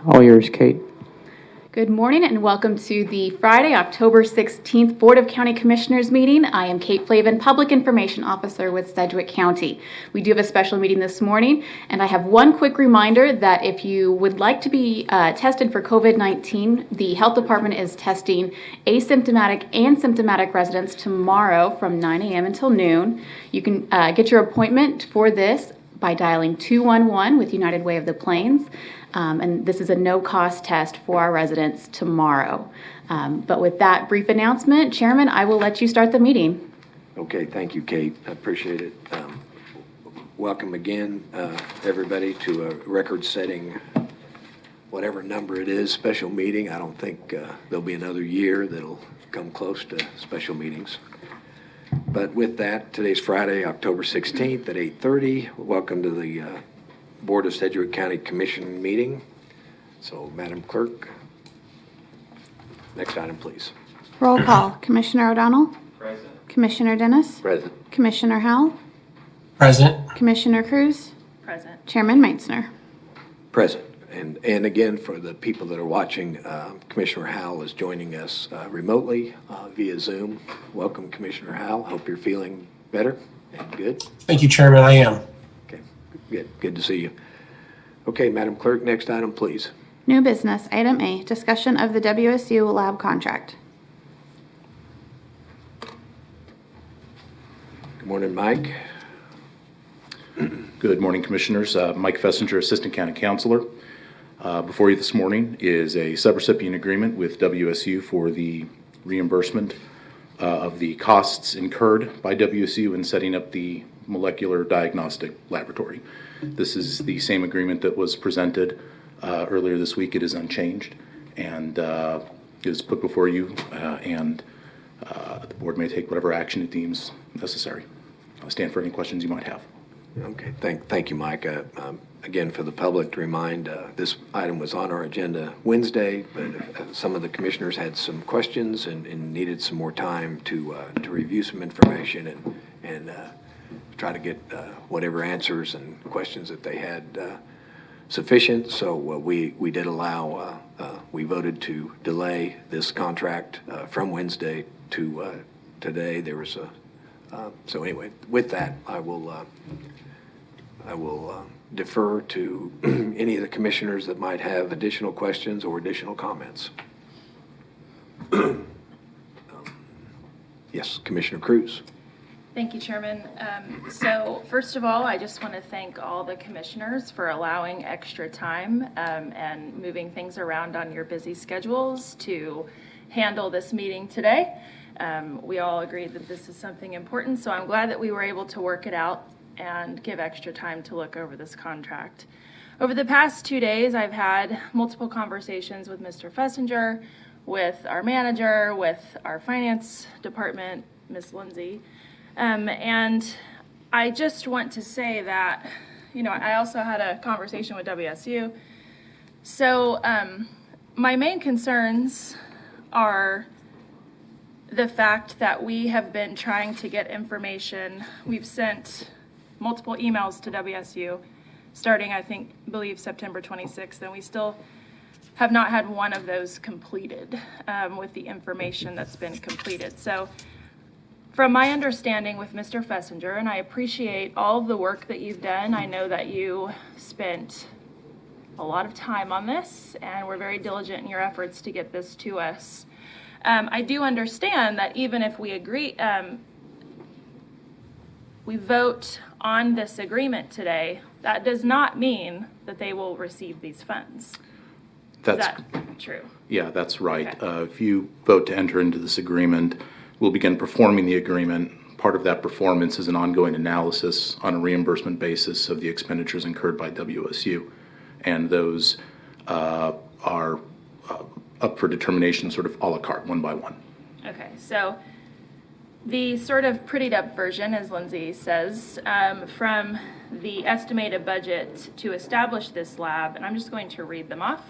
All yours, Kate. Good morning and welcome to the Friday, October 16th Board of County Commissioners meeting. I am Kate Flavin, Public Information Officer with Sedgwick County. We do have a special meeting this morning, and I have one quick reminder that if you would like to be tested for COVID-19, the Health Department is testing asymptomatic and symptomatic residents tomorrow from 9 a.m. until noon. You can get your appointment for this by dialing 211 with United Way of the Plains. And this is a no-cost test for our residents tomorrow. But with that brief announcement, Chairman, I will let you start the meeting. Okay, thank you, Kate. I appreciate it. Welcome again, everybody, to a record-setting, whatever number it is, special meeting. I don't think there'll be another year that'll come close to special meetings. But with that, today's Friday, October 16th at 8:30. Welcome to the Board of Sedgwick County Commission meeting. So, Madam Clerk, next item, please. Roll call. Commissioner O'Donnell? Present. Commissioner Dennis? Present. Commissioner Howell? Present. Commissioner CRUSE? Present. Chairman MEITZNER? Present. And again, for the people that are watching, Commissioner Howell is joining us remotely via Zoom. Welcome, Commissioner Howell. Hope you're feeling better and good. Thank you, Chairman. I am. Okay, good to see you. Okay, Madam Clerk, next item, please. New business. Item A, discussion of the WSU lab contract. Good morning, Mike. Good morning, Commissioners. Mike Fessinger, Assistant County Counselor. Before you this morning is a subrecipient agreement with WSU for the reimbursement of the costs incurred by WSU in setting up the molecular diagnostic laboratory. This is the same agreement that was presented earlier this week. It is unchanged and is put before you, and the board may take whatever action it deems necessary. I'll stand for any questions you might have. Okay, thank you, Mike. Again, for the public to remind, this item was on our agenda Wednesday, but some of the commissioners had some questions and needed some more time to review some information and try to get whatever answers and questions that they had sufficient. So we did allow, we voted to delay this contract from Wednesday to today. There was so anyway, with that, I will defer to any of the commissioners that might have additional questions or additional comments. Yes, Commissioner CRUSE. Thank you, Chairman. So first of all, I just want to thank all the commissioners for allowing extra time and moving things around on your busy schedules to handle this meeting today. We all agreed that this is something important, so I'm glad that we were able to work it out and give extra time to look over this contract. Over the past 2 days, I've had multiple conversations with Mr. Fessinger, with our manager, with our finance department, Ms. Lindsay, and I just want to say that, I also had a conversation with WSU. So my main concerns are the fact that we have been trying to get information. We've sent multiple emails to WSU starting, I believe September 26th, and we still have not had one of those completed with the information that's been completed. So from my understanding with Mr. Fessinger, and I appreciate all of the work that you've done, I know that you spent a lot of time on this and were very diligent in your efforts to get this to us. I do understand that even if we agree, we vote on this agreement today, that does not mean that they will receive these funds. Is that true? Yeah, that's right. Okay. If you vote to enter into this agreement, we'll begin performing the agreement. Part of that performance is an ongoing analysis on a reimbursement basis of the expenditures incurred by WSU, and those are up for determination sort of a la carte, one by one. Okay, so the sort of prettied up version, as Lindsay says, from the estimated budget to establish this lab, and I'm just going to read them off.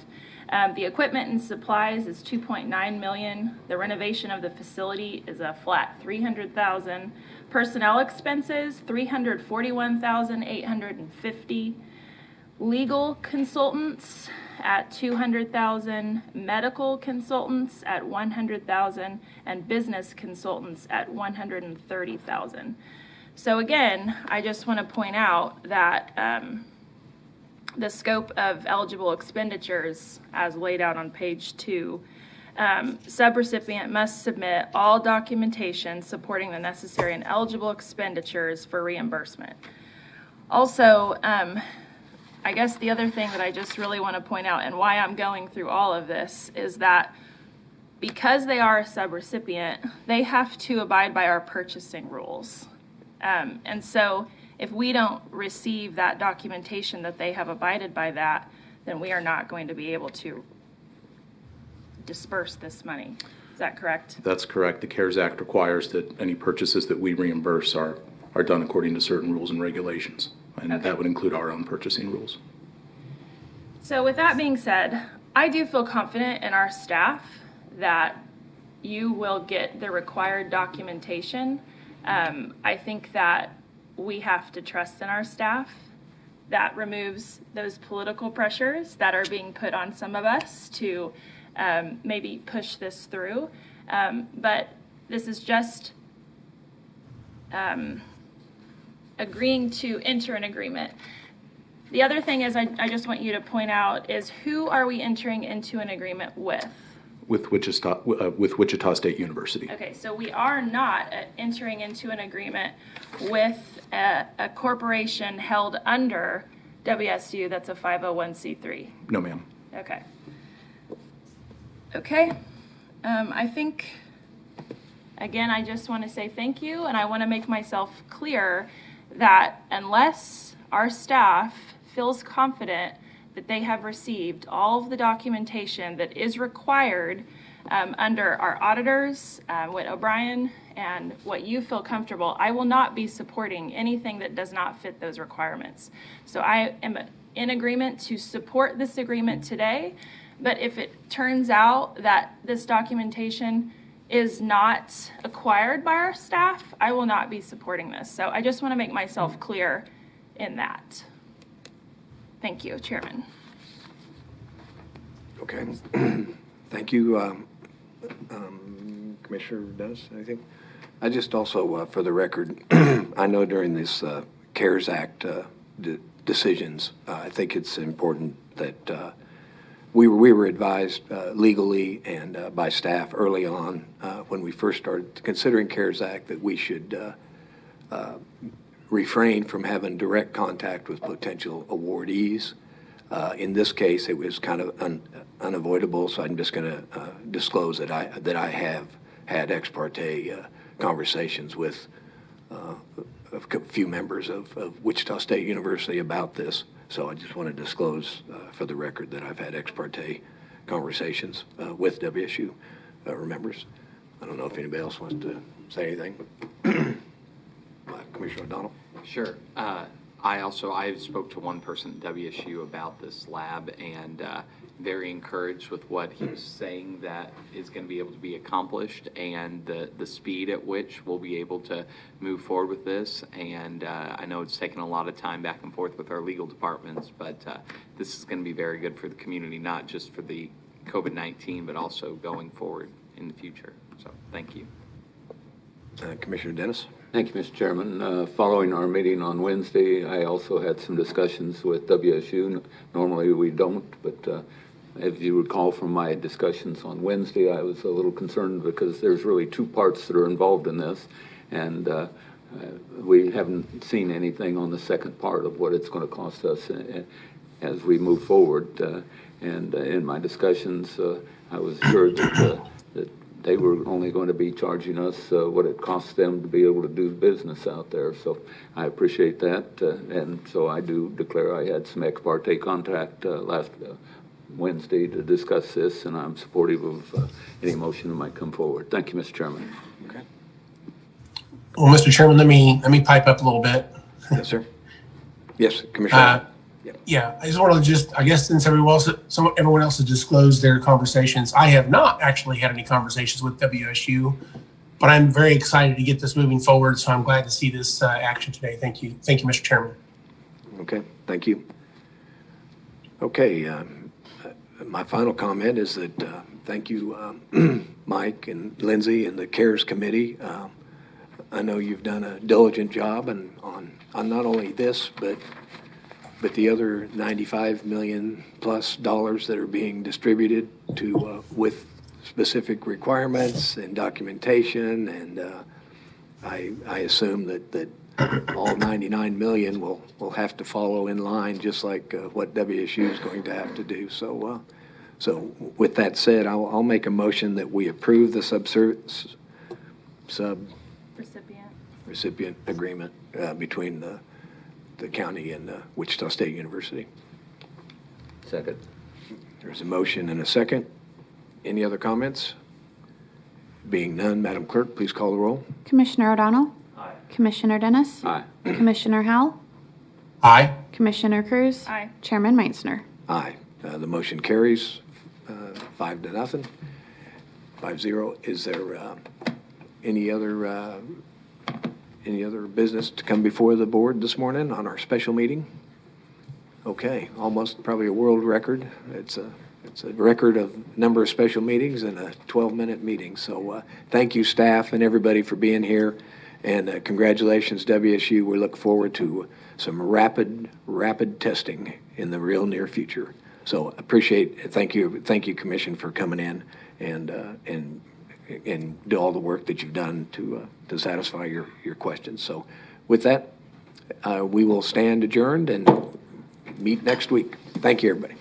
The equipment and supplies is $2.9 million. The renovation of the facility is a flat $300,000. Personnel expenses $341,850. legal consultants at $200,000, medical consultants at $100,000, and business consultants at $130,000. So again, I just want to point out that the scope of eligible expenditures as laid out on page 2, subrecipient must submit all documentation supporting the necessary and eligible expenditures for reimbursement. Also, I guess the other thing that I just really want to point out and why I'm going through all of this is that because they are a subrecipient, they have to abide by our purchasing rules. And so if we don't receive that documentation that they have abided by that, then we are not going to be able to disperse this money. Is that correct? That's correct. The CARES Act requires that any purchases that we reimburse are done according to certain rules and regulations. And Okay. that would include our own purchasing rules. So with that being said, I do feel confident in our staff that you will get the required documentation. I think that we have to trust in our staff. That removes those political pressures that are being put on some of us to maybe push this through. But this is just agreeing to enter an agreement. The other thing is I just want you to point out is who are we entering into an agreement with? With Wichita State University. Okay, so we are not entering into an agreement with a corporation held under WSU that's a 501c3. No, ma'am. Okay. Okay. I think, again, I just want to say thank you, and I want to make myself clear that unless our staff feels confident that they have received all of the documentation that is required under our auditors, what O'Brien, and what you feel comfortable, I will not be supporting anything that does not fit those requirements. So I am in agreement to support this agreement today, but if it turns out that this documentation is not acquired by our staff, I will not be supporting this. So I just want to make myself clear in that. Thank you, Chairman. Okay. Thank you, Commissioner Dennis, anything? I just also, for the record, I know during this CARES Act decisions, I think it's important that we were advised legally and by staff early on when we first started considering CARES Act that we should refrain from having direct contact with potential awardees. In this case, it was kind of unavoidable, so I'm just going to disclose that I have had ex parte conversations with a few members of Wichita State University about this. So I just want to disclose for the record that I've had ex parte conversations with WSU members. I don't know if anybody else wants to say anything. Commissioner O'Donnell? Sure. I spoke to one person at WSU about this lab and very encouraged with what he was saying that is going to be able to be accomplished and the speed at which we'll be able to move forward with this. And I know it's taken a lot of time back and forth with our legal departments, but this is going to be very good for the community, not just for the COVID-19, but also going forward in the future. So thank you. Commissioner Dennis? Thank you, Mr. Chairman. Following our meeting on Wednesday, I also had some discussions with WSU. Normally we don't, but as you recall from my discussions on Wednesday, I was a little concerned because there's really two parts that are involved in this, and we haven't seen anything on the second part of what it's going to cost us as we move forward. And in my discussions, I was assured that they were only going to be charging us what it costs them to be able to do business out there. So I appreciate that. And so I do declare I had some ex parte contact last Wednesday to discuss this, and I'm supportive of any motion that might come forward. Thank you, Mr. Chairman. Okay. Well, Mr. Chairman, let me pipe up a little bit. Yes, sir. Yes, Commissioner. Yeah, I just want to I guess since everyone else has disclosed their conversations, I have not actually had any conversations with WSU, but I'm very excited to get this moving forward. So I'm glad to see this action today. Thank you. Thank you, Mr. Chairman. Okay, thank you. Okay, my final comment is that thank you, Mike and Lindsay and the CARES Committee. I know you've done a diligent job on not only this, but the other $95 million plus that are being distributed to with specific requirements and documentation, and I assume that all 99 million will have to follow in line, just like what WSU is going to have to do. So, so with that said, I'll make a motion that we approve the recipient agreement between the county and Wichita State University. Second. There's a motion and a second. Any other comments? Being none, Madam Clerk, please call the roll. Commissioner O'Donnell? Aye. Commissioner Dennis? Aye. Commissioner Howell? Aye. Commissioner Cruz? Aye. Chairman Meitzner? Aye. The motion carries 5-0. 5-0. Is there any other business to come before the board this morning on our special meeting? Okay, almost probably a world record. It's a record of number of special meetings in a 12-minute meeting. So thank you, staff and everybody, for being here. And congratulations, WSU. We look forward to some rapid testing in the real near future. So thank you, Commission, for coming in and do all the work that you've done to satisfy your questions. So with that, we will stand adjourned and meet next week. Thank you, everybody.